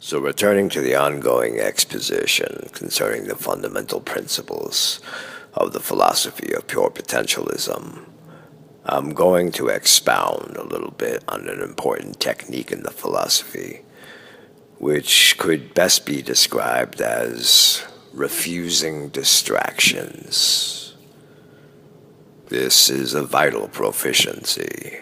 So returning to the ongoing exposition concerning the fundamental principles of the philosophy of pure potentialism, I'm going to expound a little bit on an important technique in the philosophy, which could best be described as refusing distractions. This is a vital proficiency,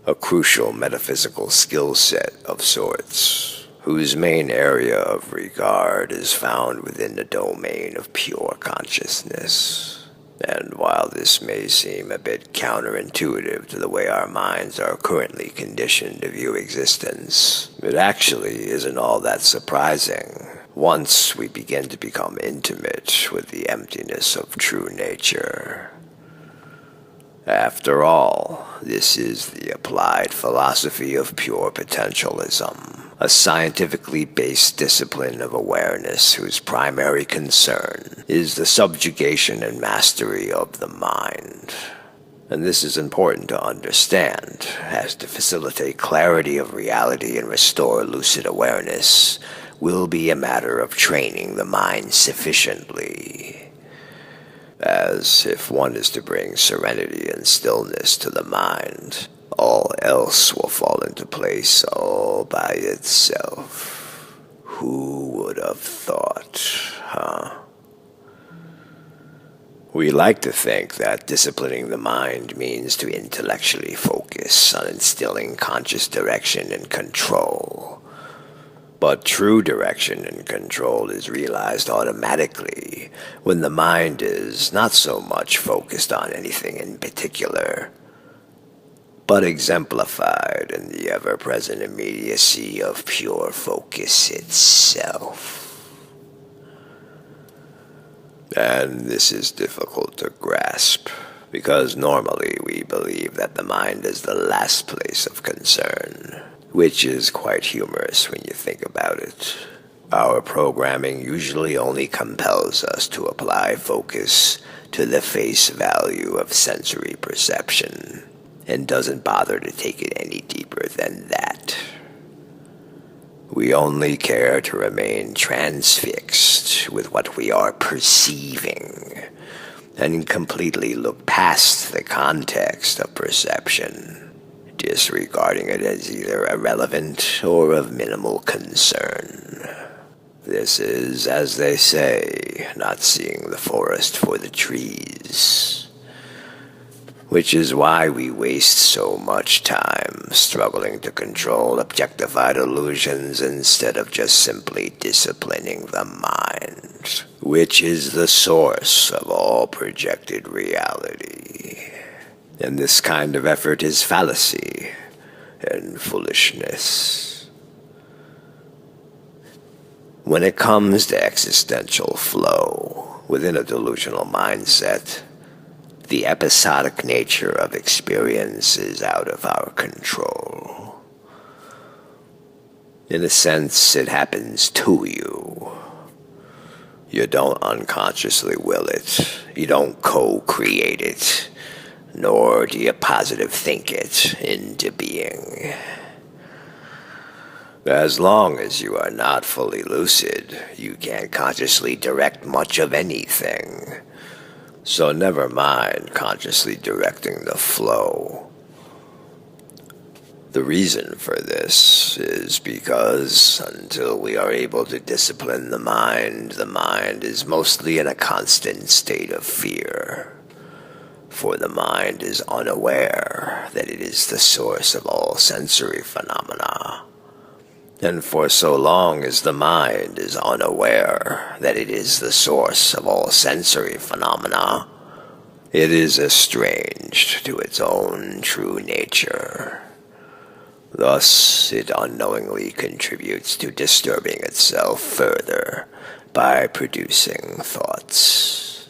a crucial metaphysical skill set of sorts, whose main area of regard is found within the domain of pure consciousness. And while this may seem a bit counterintuitive to the way our minds are currently conditioned to view existence, it actually isn't all that surprising once we begin to become intimate with the emptiness of true nature. After all, this is the applied philosophy of pure potentialism, a scientifically based discipline of awareness whose primary concern is the subjugation and mastery of the mind. And this is important to understand, as to facilitate clarity of reality and restore lucid awareness will be a matter of training the mind sufficiently. As if one is to bring serenity and stillness to the mind, all else will fall into place all by itself. Who would have thought, huh? We like to think that disciplining the mind means to intellectually focus on instilling conscious direction and control. But true direction and control is realized automatically when the mind is not so much focused on anything in particular, but exemplified in the ever-present immediacy of pure focus itself. And this is difficult to grasp, because normally we believe that the mind is the last place of concern, which is quite humorous when you think about it. Our programming usually only compels us to apply focus to the face value of sensory perception, and doesn't bother to take it any deeper than that. We only care to remain transfixed with what we are perceiving, and completely look past the context of perception, disregarding it as either irrelevant or of minimal concern. This is, as they say, not seeing the forest for the trees, which is why we waste so much time struggling to control objectified illusions instead of just simply disciplining the mind, which is the source of all projected reality. And this kind of effort is fallacy and foolishness. When it comes to existential flow within a delusional mindset, the episodic nature of experience is out of our control. In a sense, it happens to you. You don't unconsciously will it. You don't co-create it. Nor do you positive think it into being. As long as you are not fully lucid, you can't consciously direct much of anything. So never mind consciously directing the flow. The reason for this is because until we are able to discipline the mind is mostly in a constant state of fear. For the mind is unaware that it is the source of all sensory phenomena. And for so long as the mind is unaware that it is the source of all sensory phenomena, it is estranged to its own true nature. Thus, it unknowingly contributes to disturbing itself further by producing thoughts,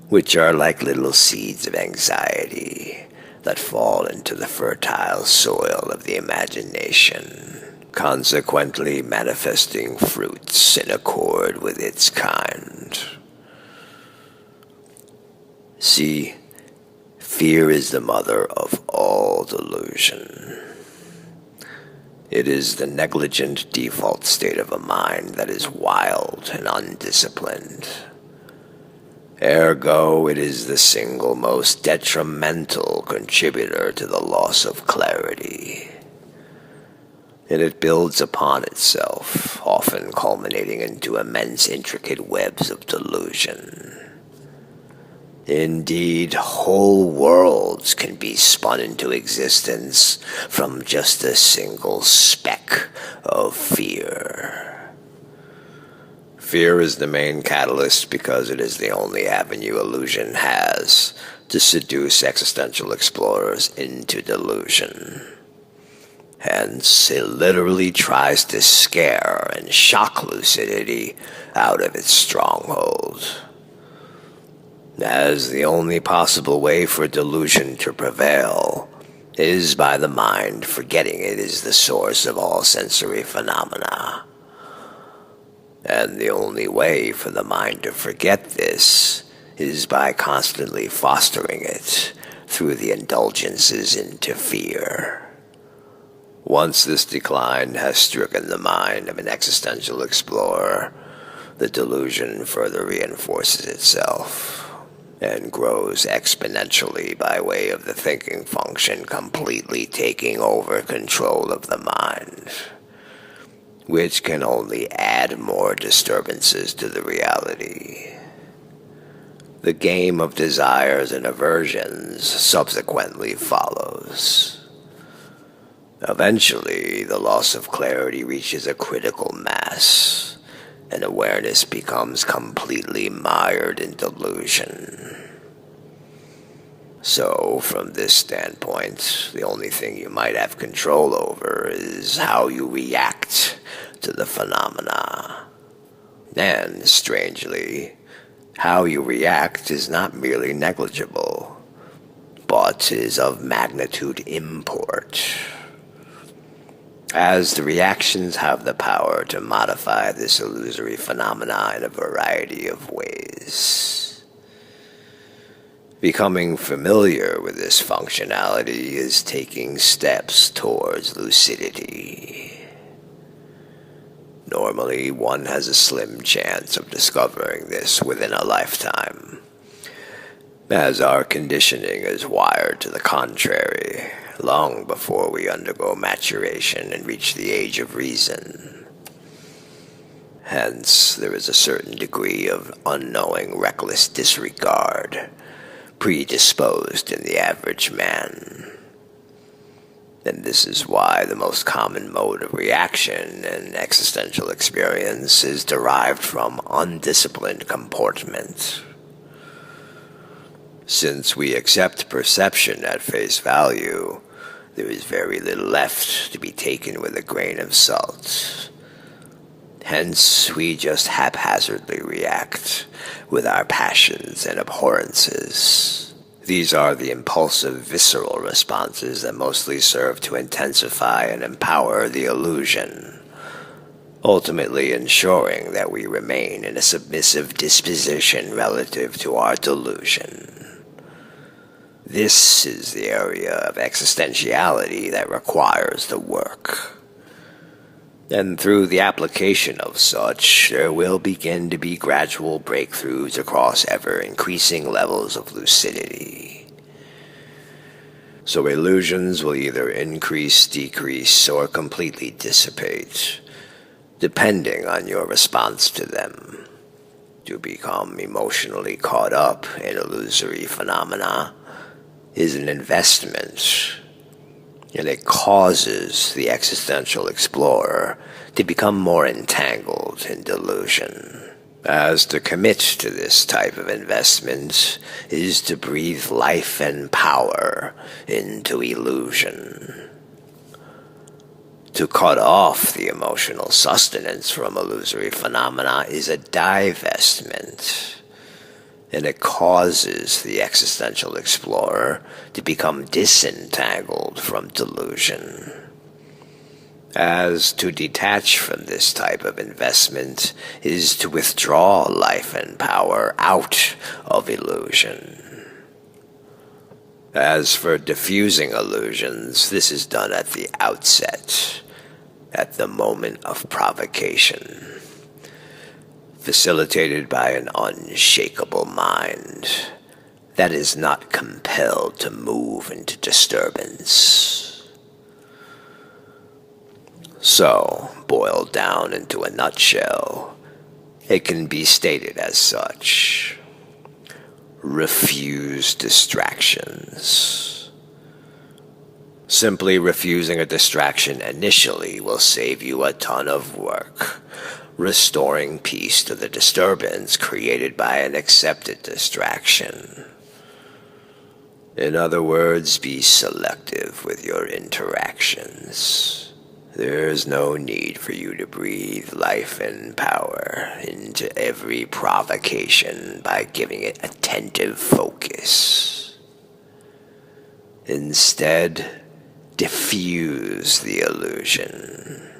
which are like little seeds of anxiety that fall into the fertile soil of the imagination, consequently manifesting fruits in accord with its kind. See, fear is the mother of all delusion. It is the negligent default state of a mind that is wild and undisciplined. Ergo, it is the single most detrimental contributor to the loss of clarity. And it builds upon itself, often culminating into immense intricate webs of delusion. Indeed, whole worlds can be spun into existence from just a single speck of fear. Fear is the main catalyst because it is the only avenue illusion has to seduce existential explorers into delusion. Hence, it literally tries to scare and shock lucidity out of its stronghold. As the only possible way for delusion to prevail is by the mind forgetting it is the source of all sensory phenomena. And the only way for the mind to forget this is by constantly fostering it through the indulgences into fear. Once this decline has stricken the mind of an existential explorer, the delusion further reinforces itself and grows exponentially by way of the thinking function completely taking over control of the mind, which can only add more disturbances to the reality. The game of desires and aversions subsequently follows. Eventually, the loss of clarity reaches a critical mass, and awareness becomes completely mired in delusion. So, from this standpoint, the only thing you might have control over is how you react to the phenomena. And, strangely, how you react is not merely negligible, but is of magnitude import, as the reactions have the power to modify this illusory phenomena in a variety of ways. Becoming familiar with this functionality is taking steps towards lucidity. Normally, one has a slim chance of discovering this within a lifetime, as our conditioning is wired to the contrary, long before we undergo maturation and reach the age of reason. Hence, there is a certain degree of unknowing, reckless disregard predisposed in the average man. And this is why the most common mode of reaction in existential experience is derived from undisciplined comportment. Since we accept perception at face value, there is very little left to be taken with a grain of salt. Hence, we just haphazardly react with our passions and abhorrences. These are the impulsive, visceral responses that mostly serve to intensify and empower the illusion, ultimately ensuring that we remain in a submissive disposition relative to our delusion. This is the area of existentiality that requires the work. And through the application of such, there will begin to be gradual breakthroughs across ever-increasing levels of lucidity. So illusions will either increase, decrease, or completely dissipate, depending on your response to them. To become emotionally caught up in illusory phenomena is an investment, and it causes the existential explorer to become more entangled in delusion. As to commit to this type of investment is to breathe life and power into illusion. To cut off the emotional sustenance from illusory phenomena is a divestment, and it causes the existential explorer to become disentangled from delusion. As to detach from this type of investment is to withdraw life and power out of illusion. As for diffusing illusions, this is done at the outset, at the moment of provocation, facilitated by an unshakable mind that is not compelled to move into disturbance. So, boiled down into a nutshell, it can be stated as such. Refuse distractions. Simply refusing a distraction initially will save you a ton of work, restoring peace to the disturbance created by an accepted distraction. In other words, be selective with your interactions. There's no need for you to breathe life and power into every provocation by giving it attentive focus. Instead, diffuse the illusion,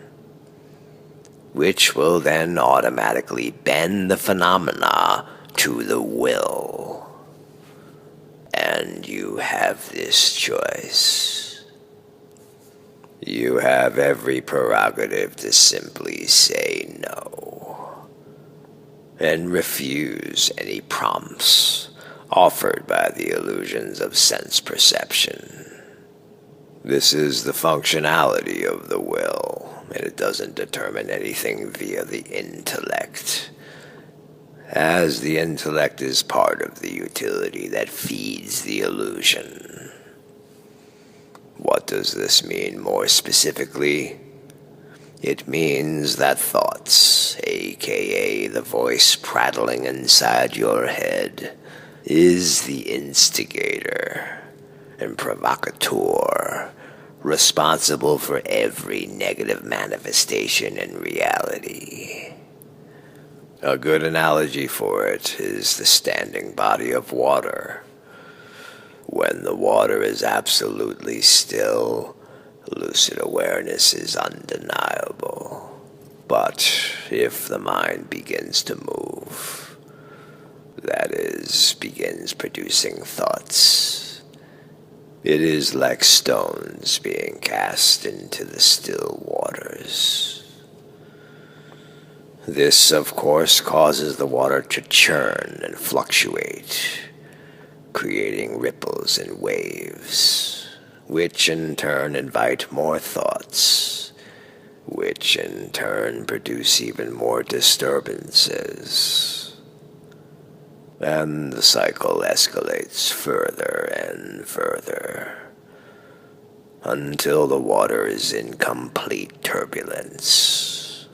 which will then automatically bend the phenomena to the will. And you have this choice. You have every prerogative to simply say no and refuse any prompts offered by the illusions of sense perception. This is the functionality of the will, and it doesn't determine anything via the intellect, as the intellect is part of the utility that feeds the illusion. What does this mean more specifically? It means that thoughts, aka the voice prattling inside your head, is the instigator and provocateur, responsible for every negative manifestation in reality. A good analogy for it is the standing body of water. When the water is absolutely still, lucid awareness is undeniable. But if the mind begins to move, that is, begins producing thoughts, it is like stones being cast into the still waters. This, of course, causes the water to churn and fluctuate, creating ripples and waves, which in turn invite more thoughts, which in turn produce even more disturbances. And the cycle escalates further and further, until the water is in complete turbulence.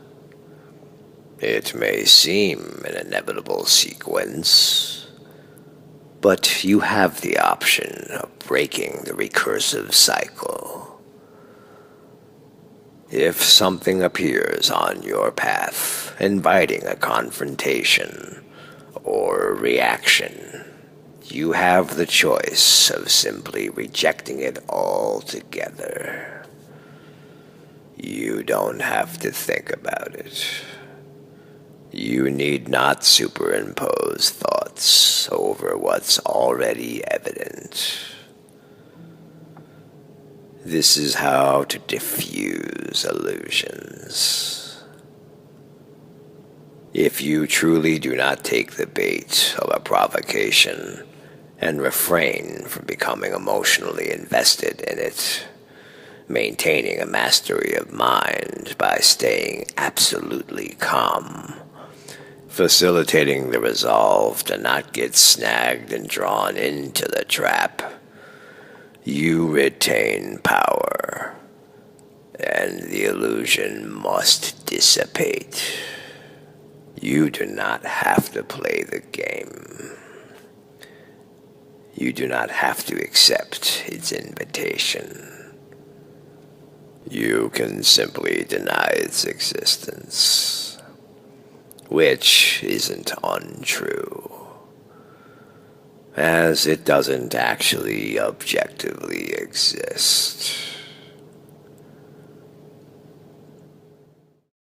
It may seem an inevitable sequence, but you have the option of breaking the recursive cycle. If something appears on your path, inviting a confrontation or a reaction, you have the choice of simply rejecting it altogether. You don't have to think about it. You need not superimpose thoughts over what's already evident. This is how to diffuse illusions. If you truly do not take the bait of a provocation and refrain from becoming emotionally invested in it, maintaining a mastery of mind by staying absolutely calm, facilitating the resolve to not get snagged and drawn into the trap, you retain power, and the illusion must dissipate. You do not have to play the game. You do not have to accept its invitation. You can simply deny its existence, which isn't untrue, as it doesn't actually objectively exist.